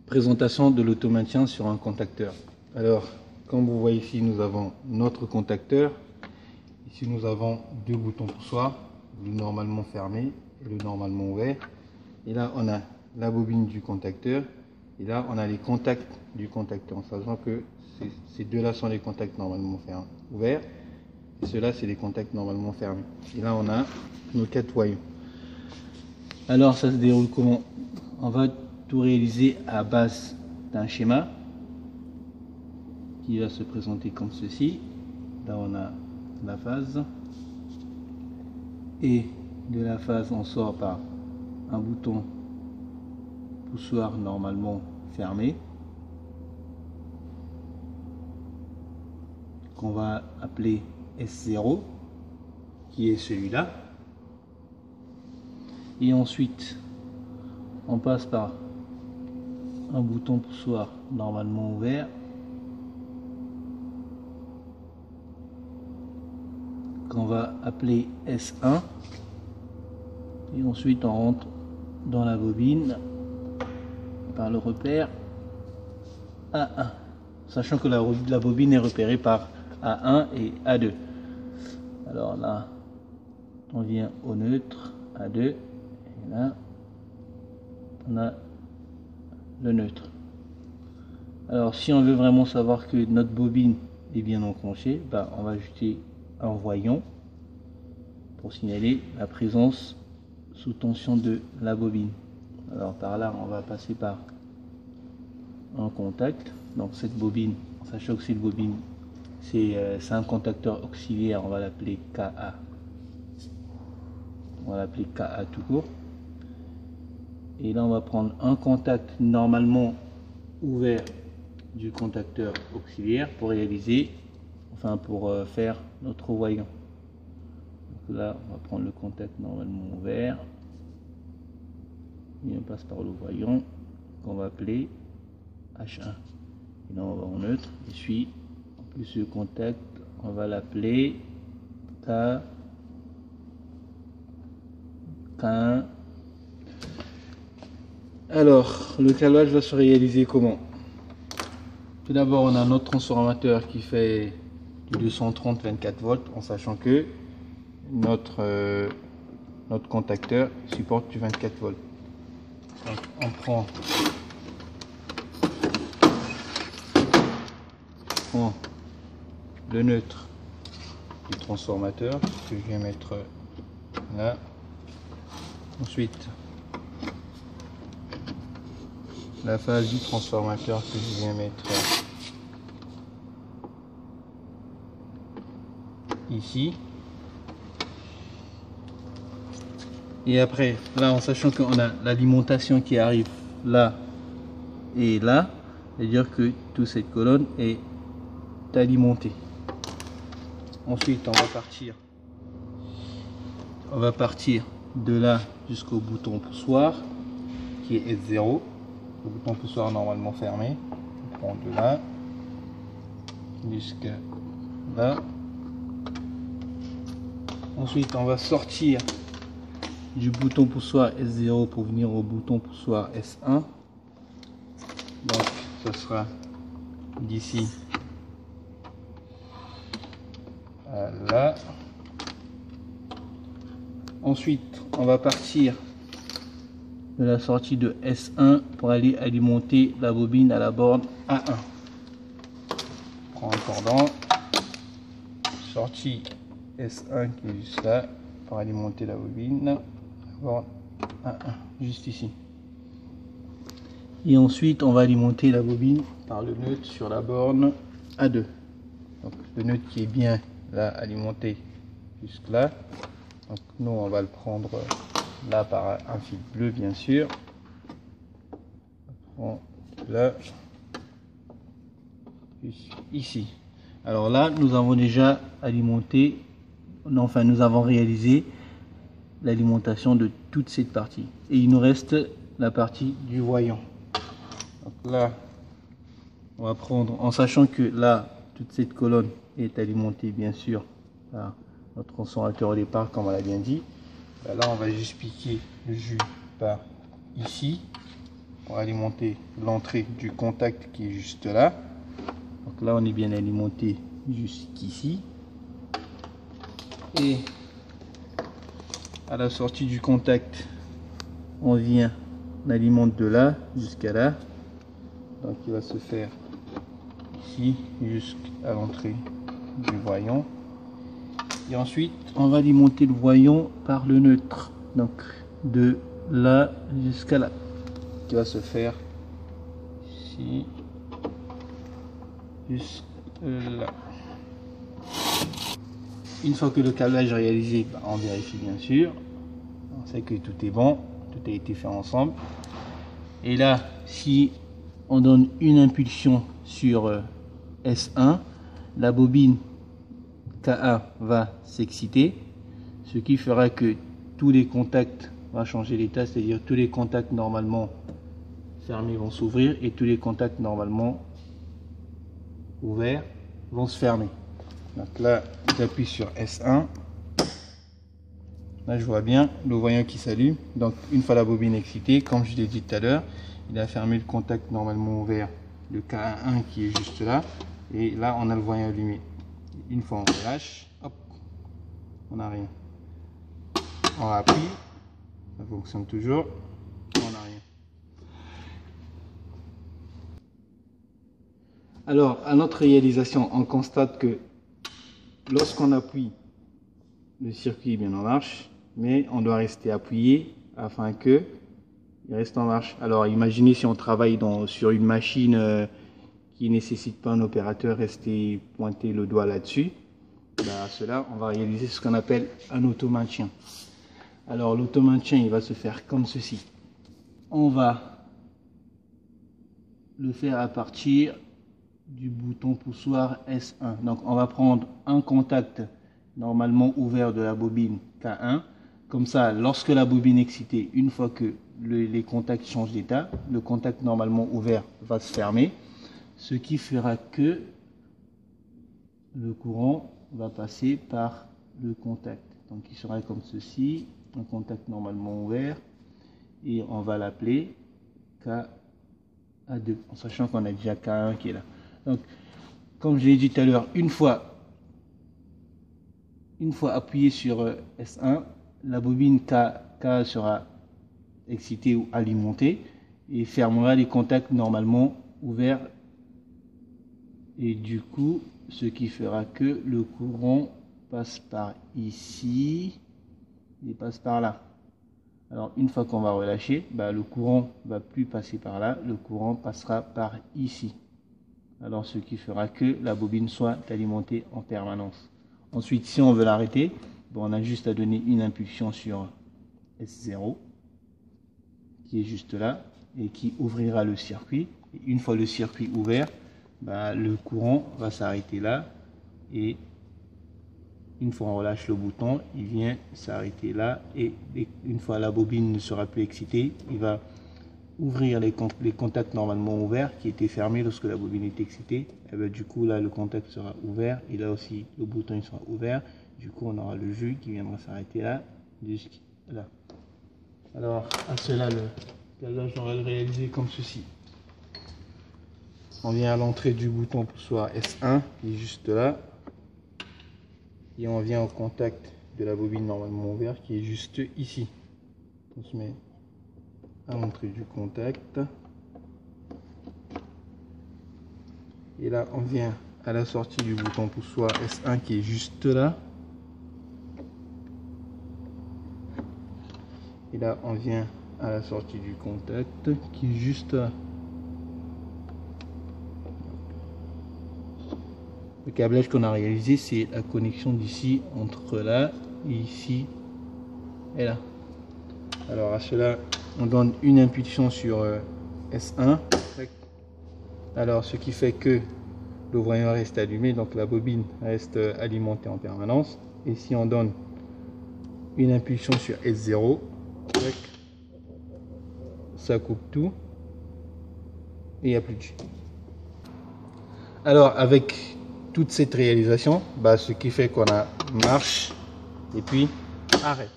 Présentation de l'automaintien sur un contacteur. Alors, comme vous voyez ici, nous avons notre contacteur. Ici, nous avons deux boutons poussoirs, le normalement fermé et le normalement ouvert. Et là, on a la bobine du contacteur. Et là, on a les contacts du contacteur, en sachant que ces deux-là sont les contacts normalement ouverts. Et ceux-là, c'est les contacts normalement fermés. Et là, on a nos 4 voyants. Alors, ça se déroule comment? On va tout réaliser à base d'un schéma qui va se présenter comme ceci. Là, on a la phase. Et de la phase, on sort par un bouton poussoir normalement fermé, qu'on va appeler S0, qui est celui-là. Et ensuite, on passe par un bouton poussoir normalement ouvert, qu'on va appeler S1. Et ensuite, on rentre dans la bobine par le repère A1, sachant que la bobine est repérée par A1 et A2. Alors là, on vient au neutre, A2, et là, on a le neutre. Alors, si on veut vraiment savoir que notre bobine est bien enclenchée, on va ajouter un voyant pour signaler la présence sous tension de la bobine. Alors par là, on va passer par un contact. Donc cette bobine, sachant que cette bobine, c'est un contacteur auxiliaire, on va l'appeler KA. On va l'appeler KA tout court. Et là, on va prendre un contact normalement ouvert du contacteur auxiliaire pour réaliser, pour faire notre voyant. Donc là, on va prendre le contact normalement ouvert. Et on passe par le voyant qu'on va appeler H1. Et là, on va en neutre. Et puis, en plus ce contact, on va l'appeler K1. Alors, le câblage va se réaliser comment? Tout d'abord, on a notre transformateur qui fait du 230 24 volts, en sachant que notre contacteur supporte du 24 volts. Donc, on prend le neutre du transformateur que je viens mettre là. Ensuite, la phase du transformateur que je viens mettre ici. Et après, là, en sachant qu'on a l'alimentation qui arrive là et là, c'est-à-dire que toute cette colonne est alimentée. Ensuite, on va partir de là jusqu'au bouton poussoir qui est S0. Le bouton poussoir normalement fermé. On prend de là jusqu'à là. Ensuite, on va sortir du bouton poussoir S0 pour venir au bouton poussoir S1. Donc, ce sera d'ici à là. Ensuite, on va partir de la sortie de S1 pour aller alimenter la bobine à la borne A1. Prends un cordon, sortie S1 qui est juste là pour alimenter la bobine à la borne A1, juste ici. Et ensuite, on va alimenter la bobine par le neutre sur la borne A2. Donc, le neutre qui est bien là alimenté jusque là. Donc, nous, on va le prendre là par un fil bleu, bien sûr. On prend là, ici. Alors là, nous avons déjà alimenté, nous avons réalisé l'alimentation de toute cette partie. Et il nous reste la partie du voyant. Donc là, on va prendre, en sachant que là, toute cette colonne est alimentée, bien sûr, par notre consommateur au départ, comme on l'a bien dit. Là, on va juste piquer le jus par ici. pour alimenter l'entrée du contact qui est juste là. Donc là on est bien alimenté jusqu'ici. Et à la sortie du contact, on vient, on alimente de là jusqu'à là. Donc il va se faire ici jusqu'à l'entrée du voyant. Et ensuite on va alimenter le voyant par le neutre. Donc de là jusqu'à là. Qui va se faire ici jusqu'à là. Une fois que le câblage est réalisé, on vérifie bien sûr. On sait que tout est bon, tout a été fait ensemble. Et là, si on donne une impulsion sur S1, la bobine K1 va s'exciter, ce qui fera que tous les contacts vont changer d'état, c'est-à-dire tous les contacts normalement fermés vont s'ouvrir et tous les contacts normalement ouverts vont se fermer. Donc là, j'appuie sur S1. Là, je vois bien le voyant qui s'allume. Donc, une fois la bobine excitée, comme je l'ai dit tout à l'heure, il a fermé le contact normalement ouvert, le K1 qui est juste là. Et là, on a le voyant allumé. Une fois on relâche, hop, on n'a rien. On appuie, ça fonctionne toujours, on n'a rien. Alors, à notre réalisation, on constate que lorsqu'on appuie, le circuit est bien en marche, mais on doit rester appuyé afin que il reste en marche. Alors, imaginez si on travaille sur une machine qui ne nécessite pas un opérateur, rester pointer le doigt là-dessus. À cela, on va réaliser ce qu'on appelle un automaintien. Alors, l'automaintien, il va se faire comme ceci. On va le faire à partir du bouton poussoir S1. Donc on va prendre un contact normalement ouvert de la bobine K1. Comme ça, lorsque la bobine est excitée, une fois que les contacts changent d'état, le contact normalement ouvert va se fermer, ce qui fera que le courant va passer par le contact. Donc il sera comme ceci, un contact normalement ouvert, et on va l'appeler K2, en sachant qu'on a déjà K1 qui est là. Donc, comme je l'ai dit tout à l'heure, une fois appuyé sur S1, la bobine K sera excitée ou alimentée et fermera les contacts normalement ouverts. Et du coup, ce qui fera que le courant passe par ici et passe par là. Alors, une fois qu'on va relâcher, le courant ne va plus passer par là, le courant passera par ici. Alors ce qui fera que la bobine soit alimentée en permanence. Ensuite, si on veut l'arrêter, on a juste à donner une impulsion sur S0 qui est juste là et qui ouvrira le circuit. Et une fois le circuit ouvert, le courant va s'arrêter là, et une fois on relâche le bouton, il vient s'arrêter là, et une fois la bobine ne sera plus excitée, il va ouvrir les contacts normalement ouverts qui étaient fermés lorsque la bobine est excitée. Et du coup là le contact sera ouvert, et là aussi le bouton il sera ouvert. Du coup on aura le jus qui viendra s'arrêter là jusqu'à là. Alors à cela, le câblage on va le réaliser comme ceci. On vient à l'entrée du bouton poussoir S1 qui est juste là, et on vient au contact de la bobine normalement ouverte qui est juste ici. On se met à l'entrée du contact, et là on vient à la sortie du bouton poussoir S1 qui est juste là, et là on vient à la sortie du contact qui est juste là. Le câblage qu'on a réalisé, c'est la connexion d'ici entre là et ici et là. Alors à cela, on donne une impulsion sur S1. Alors ce qui fait que le voyant reste allumé, donc la bobine reste alimentée en permanence. Et si on donne une impulsion sur S0, ça coupe tout et il n'y a plus de jus. Alors avec toute cette réalisation, ce qui fait qu'on a marche et puis arrêt.